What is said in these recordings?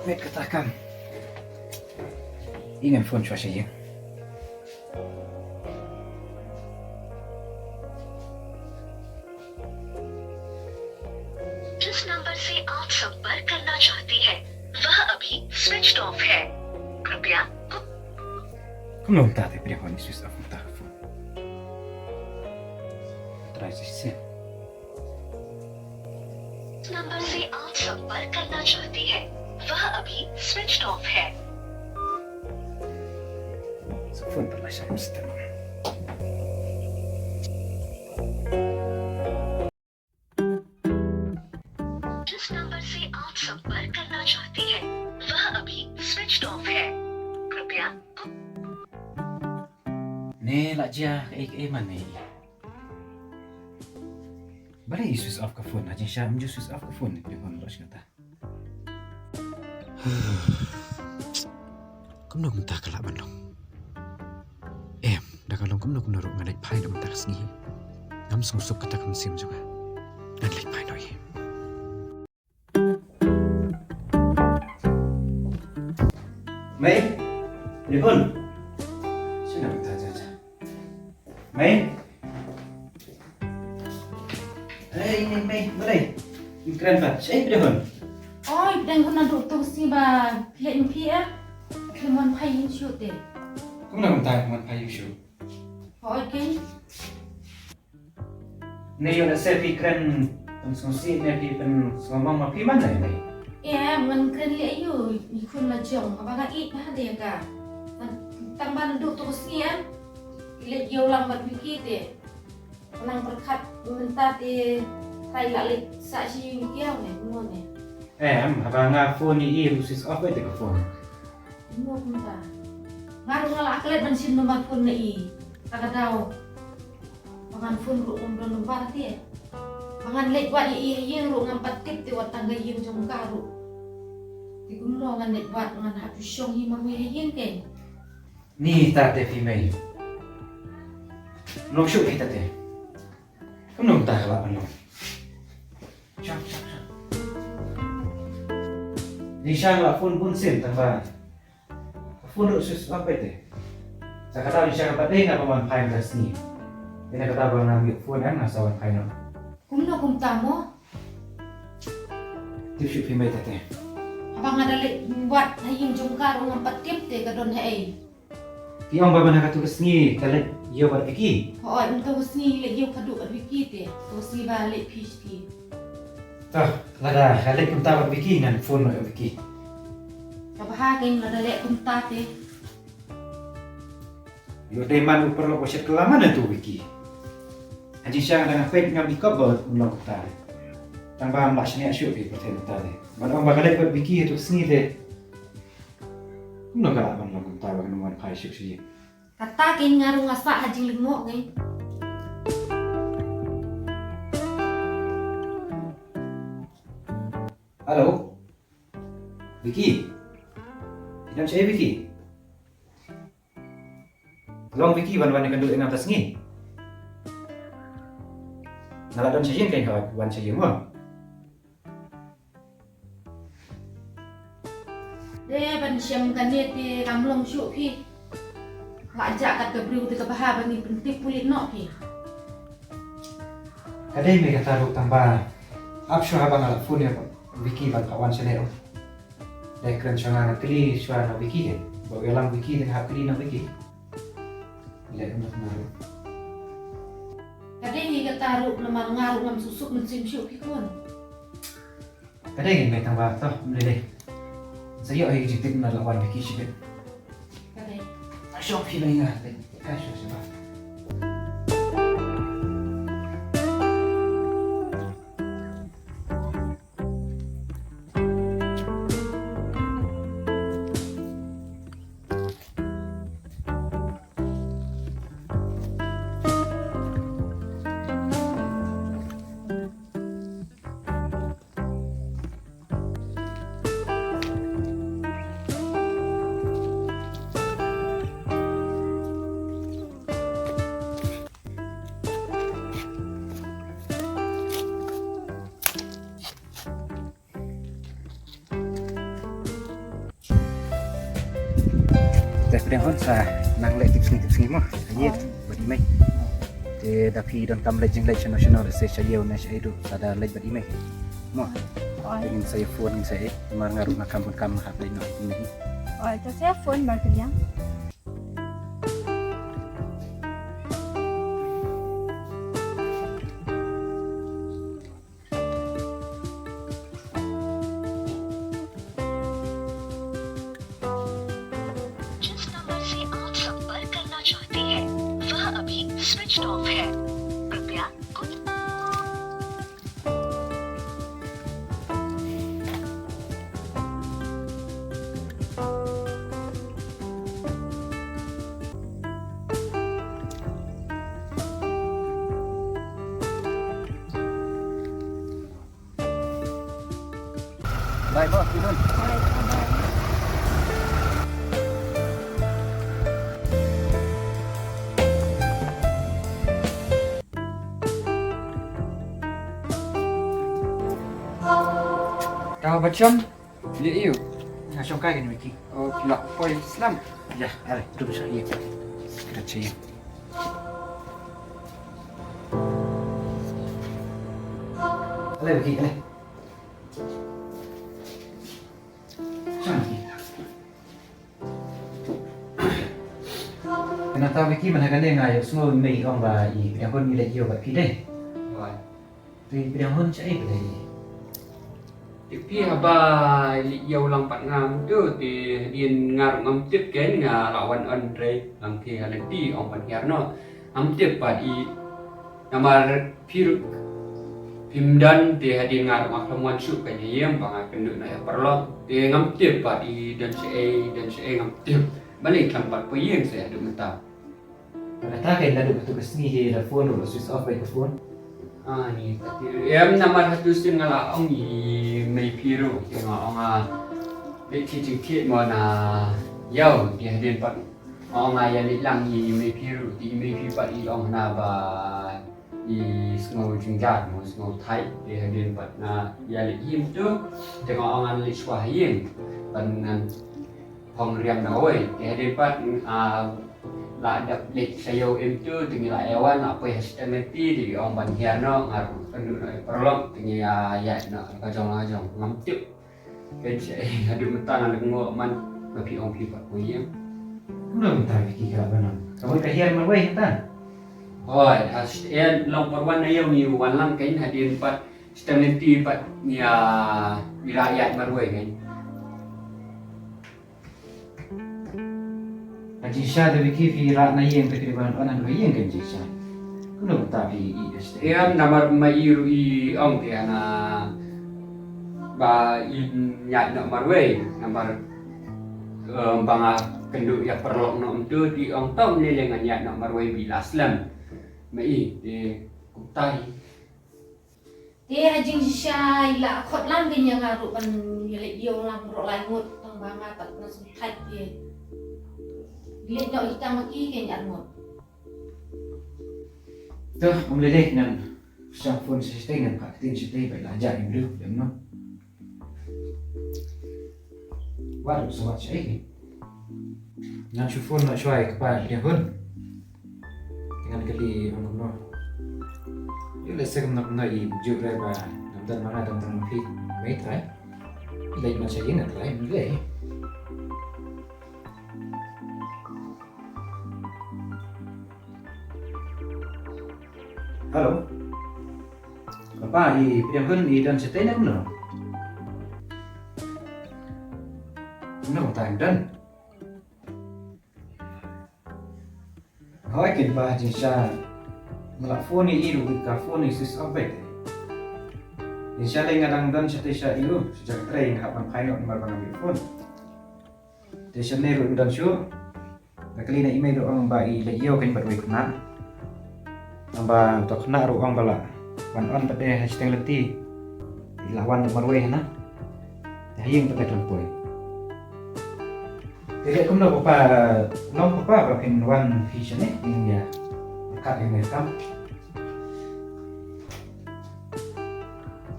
Met katakan ingin phone cuaca ya. जिस नंबर से आप संपर्क करना चाहते हैं वह अभी स्विच ऑफ है कृपया Como não está a ter phone switch off no telefone? Atrás desse. जिस नंबर से आप संपर्क करना चाहते हैं वह अभी स्विच ऑफ है Sa phone pala siya yung sistema. जिस नंबर से आप संपर्क करना चाहते हैं वह अभी स्विच ऑफ है कृपया Ne, lah dia man ni. Balik switch off ka phone. Aja siya menju switch off ka phone ni phone bos kata. Kamu nak minta kelak bandung. Dah kalau kamu nak naruh ngalai pai nak minta kesini. Kamu sungsuk kata kamu sim juga. Ngalai pai noi. Mai, telefon. Sino minta aja. Mai. Ini Mai, boleh. Keren pak. Saya telefon. Ôi, đang còn ăn đồ tô xì bà lệnh phía thì món phải yên chịu để Kamu nak minta teman payu show. hỏi cái Ni yung nasa fikran pengsusi na pen ngomong mapi mana ni? em mình cần lẽอยู่คนละจ่องกับบางอีกนะเด็กอะตั้งบ้านดูตัวเสียเล็กเยี่ยวลำบัดวิกิเตนั่งประคัดมันตาเตไทยละเล็กสะชีวิเกี่ยวเนี่ยงงเนี่ย Abang phone ni switch off aja ke phone. งงมันตางานงานละเล็กมันชินมาคนนี่ตากระดาวบางคนรู้มันรู้บ้านเตี้ยบางเล็กว่ายังรู้งานปฏิบัติว่าตั้งใจยังจงการรู้ที่คุณรอกันเด็กวัดงานหัดช่วงที่มันไม่ให้ยังเก่ง Ni tak ada female. Long shoot kita teh. Kamu nak tak kelak mana? Cak. Di sana phone pun sim tambah. Phone tu switch off aja. Saya kata di sana pada nak paman pai belas ni. Ini kata abang ambil phone kan nasawan pai nak. คุณน้องคุณตามอ Tip shoot female teh. abang ada lek buatให้ยิงจงการงานปฏิบัติกระดนให้ Ti orang bapa nak tulis ni kalau dia buat fikir. พออ่อยมันตัวนี้เล็กเยี่ยวขดุอัดวิกิเตตัวซีบาเล็กพีชพี Tah, lada kalau kita buat fikir dengan phone nak fikir. กับห้าเก่งเราได้เล็กคุณตาเต Yo teman perlu poset kelamaan tu fikir. Haji siang dengan fake ngam di cover ulang kita. Tambah mak sini asyuk di persen kita deh. Mana orang bakal buat fikir tu seni deh. Nak kalau abang lagu kita bagi nombor pai asyuk sih. กะตาเก่งงานงาสะหาจิงลึงโง่ไง Halo. Vicky. Nama saya Vicky. Tolong Vicky wan-wan akan duduk dengan atas ni. Nalak don saya kan kau wan saya mo. เด้บันเชียมกันเนี่ยเตกำลงชุพี่หลังจากกัดกระบริวเตกับห้าบันนี้เป็นติปุลิตเนาะพี่ Kadai mereka taruh tambah. Absyo habang alak phone ya Vicky bang kawan saya. Dah keren sangat kali suara Vicky kan. Bawa lang Vicky dengan hak kali na Vicky. Lihat untuk naruh. กะได้มีกระตารุน้ำมันงารุน้ำสุกๆมันซิมชุพี่คน Kadai ni mereka tambah toh boleh. Saya ayah jitik na lawan Vicky sih. กะได้ Asyik feeling ah. Asyik sebab. yang hon sa nang le tips ni mo aye badi mai te da phi don kam le jing le national se chayo na shaidu sada le badi mai mo ingin saya phone ingin saya mar ngaru na kampun kam ha le no ini Oi, ta saya phone bar kalian. जिस नंबर से आप संपर्क करना चाहते हैं वह अभी switch off है। कृपया कुछ bye mo pinun Kau macam dia you. na shong kai ni Vicky Oh, pula poi Islam. ya ale tu bisa ye kira chayo ale Vicky ale Saan Vicky Kenapa Vicky manhagan ngayo semua mei ong ba i yang kon ni le yo ba pi deh Rồi. tu pi yang hon chai ba deh Tiếp phi haba li yêu lang pat ngam tu ti din ngar ngam tiếp ken nga lawan andre lang ki halati ong pat yar no am tiếp pat i namar phir pimdan ti hadin ngar mak lawan su ka yem bang ken na ya perlo ti ngam tiếp pat i dan se ngam tiếp balik lang pat po yem se adu mata Kata kain lalu petugas ni he la phone or switch off by the phone Ah, ni tadi. Em namar hatusin ngala ong i may piro yung ong di chichikit mo na yaw di hadin pat ong yalit lang i may piro di may pi pat i ong na ba i snow jingjat mo snow tight di hadin pat na yalit yim tu tengok ong lit swah yim pan hong riam na oi di hadin pat la dap lek sayo em tu tingi la ewan apa estimati di ong ban hiano ngaru pendu na perlok tingi ya na kajong ngamtip kan saya adu mentang ada ngok man bagi ong pi pat puyem Kamu minta Vicky ka ba nang kamu kahiyan man way tan hoi has en long perwan na yaw ni wan lang kain hadin pat estimati pat ni rakyat marwai kan Ajisha de Vicky fi ra na yen takriban anan yen kan jisha Kamu minta fi este em namar mairu i ong tiana ba in nyat na marwai namar banga kenduk ya perlok no tu di ong tom ni lengan nyat na marwai bilaslam mai di kutai Dia hajing sya ila khot lang din yang ngaru pan yele dio lang ro lai ngut tang banga tak na sumpai dia. Dia nyok kita maki ke nyat ngut. tu lelek nan sang phone system nan ka tin sitai ba la ja im lu dem no Waduh sobat saya Nan su phone na shwai ka dia hun Dengan kali ono Yo le segam nak na i ju ra ba nam dan mana dam dan fi mai trai Ilai ma saya na trai mi le Halo. Apa i pinjamkan i dan setai nak benar? Benar tak dan? Kau ikan bah jinsya melak phone i iru ka phone i sis abek. Jinsya lagi ngadang dan setai sya iru sejak tray ngapan kainok nomor bangambil phone. Jinsya neru dan syu. Nakali na email orang ba i lagyo kan berway kena. Amba untuk kena ruang bala wan on pada hashtag leti lawan marwe na hayeng pada tempoy tidak kumno papa long papa bakin wan vision ini ya kat yang rekam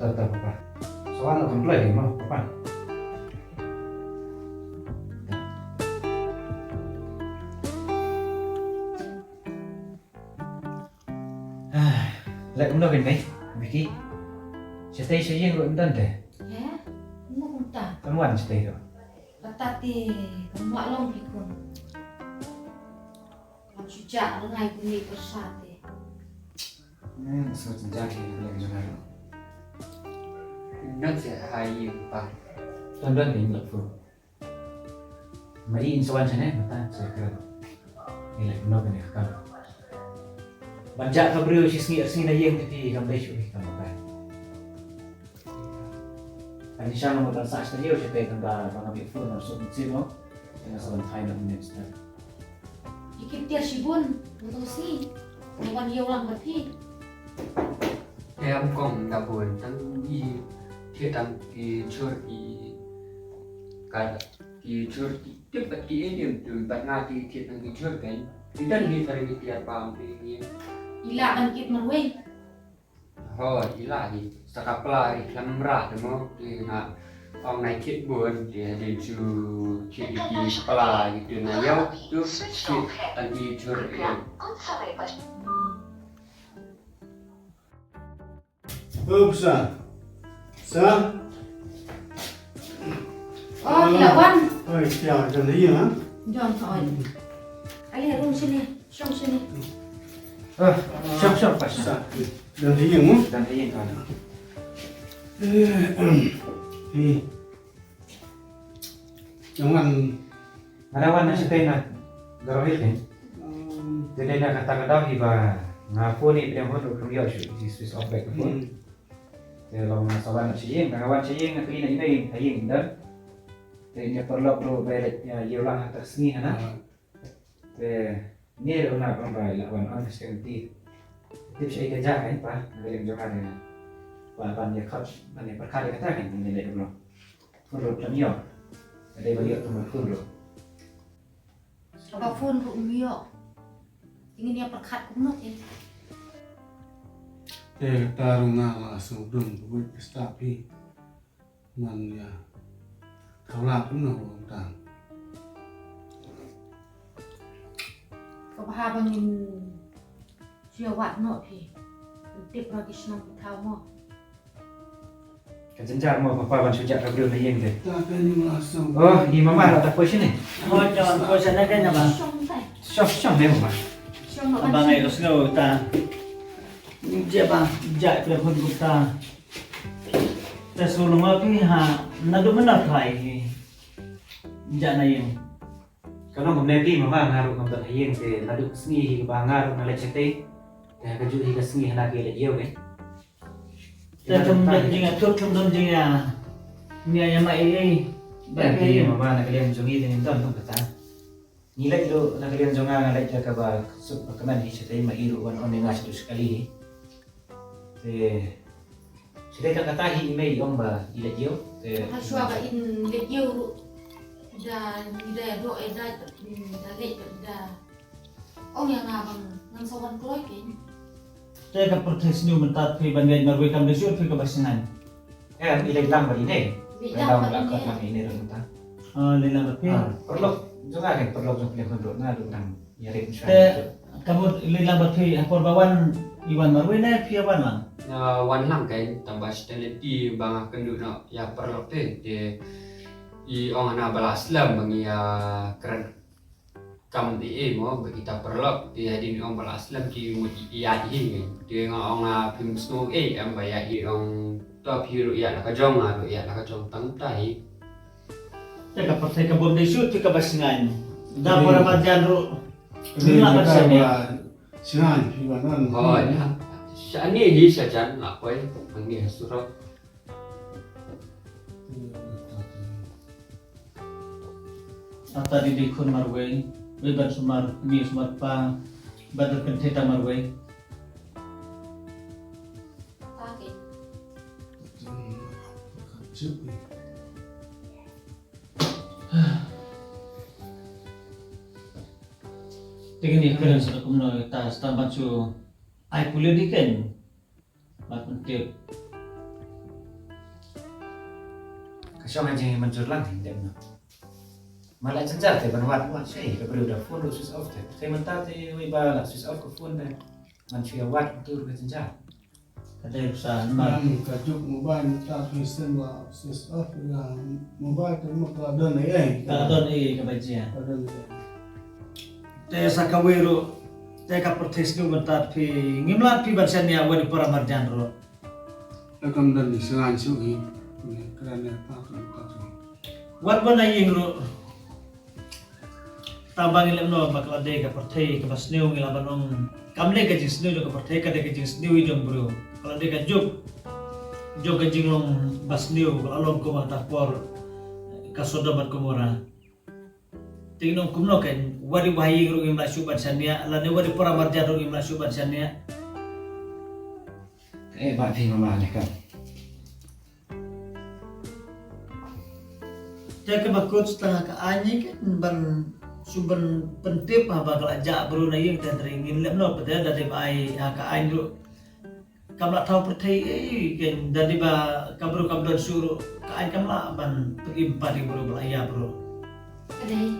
tahu papa soal nak play mau papa cũng đâu gần đấy Vicky sẽ tay sẽ riêng rồi đơn thế Ya, mo kumta. con ngoan sẽ tay rồi Patati, kamwa long pikun. Magsuja na ngay kung may pasate. số chân ra thì làm cho nó nó sẽ hay và đơn đơn thì lập phương mà đi in số anh sẽ nè mà ta sẽ cần ini lại nó bên này không bạn chạy vào bưu chỉ nghĩ xin này riêng thì không đây chịu không phải anh đi sang một lần sau sẽ nhiều sẽ về thằng bà và làm việc phương là số gì đó thì nó sẽ làm thay đổi next step Ikip tiar sibun, untuk si. Ngawan iyo lang berarti. em còn đã buồn tăng đi thiết tăng thì chưa đi cái thì chưa tiếp cận cái điểm từ bạn nga thì thiết tăng thì chưa cái thì tất nhiên phải đi tiệt vào thì Ila kan kit marway. thôi ý lại thì sakapla thì làm ra đúng không thì là ông này thiết buồn thì đến chú thiết đi pala gitu nah ya tuh thiết tăng thì chưa कृपया कुछ समय पर Besar. Besar. Oh, ilawan. Oi, chào Trần Thị hả? John thôi. Ali room sini, song sini. siap pas Besar. Trần Thị Hiền dan ini kan thì giống anh ada warna setena garohil kan jadi nak kata-kata hiba ngapu ni dia mau duduk kerja sih Swiss of back pun kalau masalah nak sih kawan sih nak ini ayin dan dia perlu balik ya ulang atas ni hana ni ada nak ramai lawan honesty tiếp sẽ cái giá ấy ba người làm cho hai này và bạn này khóc bạn này bắt khai cái tác này mình lại được rồi phun rồi lắm nhiều ở đây bao nhiêu tôi mới phun rồi Apa phone room iyo. Ingin niya perkat kumno eh. ta rung nga là sống rừng với cái stapi mình ya thảo lạc cũng là ông tàng Kapahabang yung siawat no pi. Tip lagi senang tahu mo. cái chân trạng mà papa bạn sudah cakap dulu nih yang ta cái nhưng là sống oh di mama ada tak question ni Thôi cho cô sẽ nói cái nhà bạn Song tay. shop ni mama Song no bạn này có snow ta dia bang jai pada pun kita ta sulung api ha nado mana thai jai na yang kalau ngomong nabi mama ngaruh ngomong yang te nadu seni hiba ngaruh ngalai cete te kaju higa seni hana ke le yo ke ta thum jinga thum jinga nia yang mai ai berarti mama nak kalian jongi dengan don tu kata nilai itu nak kalian jonga ngalai jaga ba sub keman hi cete mairu wan on ngas tu sekali te sudah kata hi email om ba ila yo te Kaswa ka in legyo ru. Da do da lek da. Ong yang ngabang nang sawan kloy kin. ta ka protes new mentat pi bangai marwe kam desur pi ka basingan ila lang ba ini Bilang dalam pa lakot ini. lang ini rin ta lila pi perlu jonga kan perlu jong kalian kontrol ngadu nang yari ta insurance kamu lila pi apor bawan iwan marwe na pi awan lang one lang cái tầm bát stability bằng cái nụ nó ya perlu thế thì i orang na balas lam bagi ya keren kam di mo bagi kita perlu di hadin orang balas lam di mudi ya di dia orang na pim snow am bayar i orang tua piru ya nak jong ya nak jong tang tai ta ka protes ka bom desur pi ka basingan da por majan ru nên lila người ta basingan là sinh hành khi mà nó oh ya sani hi sajan nak koi bagi surat Ata di dikun marway, beban sumar ni sumar pa, badal kenteta marway. Takit. trước thì Tingin ni keren sa kumno ta stambat su ay pulo diken. Matmentip. kasih orang jangan mencuri lang tidak no malah cenjar te banwat wat saya ke perlu dah phone switch off te saya mentah te wi ba la switch off ke phone te man chia wat tur ke cenjar Kada usaha man. Kajuk mobile tapi semua access off ya mobile terima keadaan Kadon kabajian. Keadaan Te sakawero te ka protes nu bentar pi ngimlat pi bansanya wadi para marjan ro. Akan dan diserang suhi kerana apa. Wat bana ying ro. Tabang ilam no bakla de ka protes ka basneu ngilabanom kamle ka jisneu ka protes ka de ka jisneu idom bro. Kalau de ka jog ka jinglong basneu alom ko mata por kasodabat ko mora. Tingnom kumno kan wadi wahi ro imla subat sania la ne wadi para marja ro imla subat sania Ba thi mama ne kan. Jaka bakut setengah ka anyi kan ban suban pentip ha bakal aja bro na yung tadringin lem no pada dari bai ha ka ain ro kamla tau pertai kan dari ba kabro suruh ka ain kamla ban pergi padi bro belaya bro Kadai.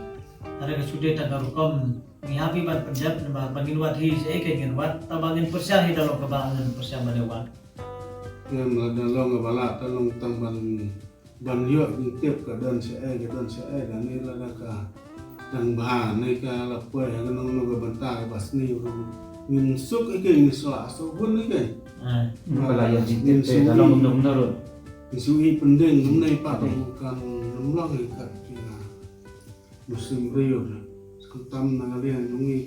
ada ke sudah tagarukom ni happy ban penjab na bangin wat hi se ke wat tabangin persia hi dalam kebangan persia manewat Yang dalam bala talong tamban ban yo tiap keadaan dan ini lah ka dan bahan ni ka lapoi kan nong bentar basni min suk ni soa so bun ni Wala yan jintip te dalam benda-benda ro. Isui pendeng mengenai pak bukan lemlang ikat musim rio sekentam nangalian nungi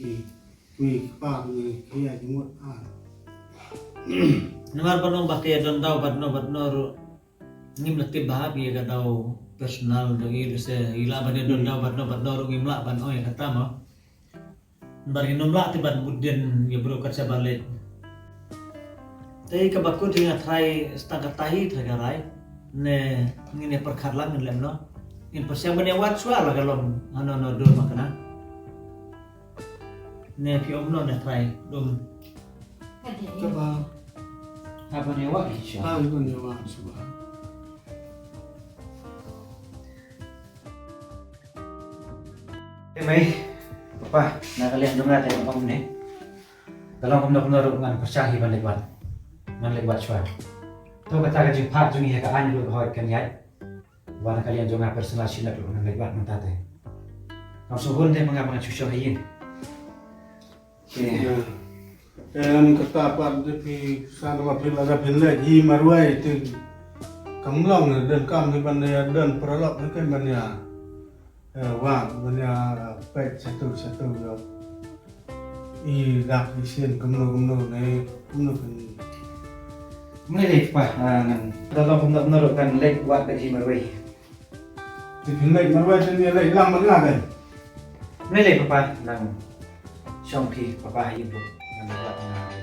ki pak ni kia jemut Namar panong bakai don tau batno ro ngim letih bahagia ka tau personal dagi se ila bade don tau batno ro ngim la ban oi kata mo bari nom la tibat budden ya bro kerja balik tei ka bakut hinga trai setengah tahi thagarai ne ngine perkharlang lem no in persiapan yang wat suara kalau no do makana ne pi omno ne trai dum Kadai. Kaba Apa ne wa insya. itu nyawa subah Mai, papa, na kalian dengar tadi om ne. Dalam benda-benda ro ngan percahi ban lewat. Man lewat suara. Tu kata ka jing pat jungi ka ani ro hoi kan yai. Wana kalian jonga personal sila ro ngan lewat mentate. Kau suhun te mengapa cucu hayin. Yang kata apa di sana mapil ada pilih hi marwai itu kamlong dan kam di bandaya dan peralap itu kan bandaya wah bandaya pek satu yo i dak isin kamlo ne kamlo kan Mulai pa ngan dalam benda-benda ro kan lewat ka ji marwai. di pilih marwai itu ni lagi lam mana kan Mulai papa nang Syongpi papa hayin ro ngan lewat ngan.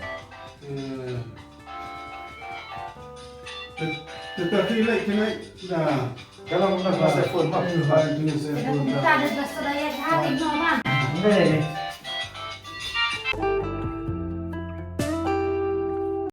tetapi lagi dah Dalam benda-benda telefon pak. itu saya pun Kita ada berseraya hati no man. Mulai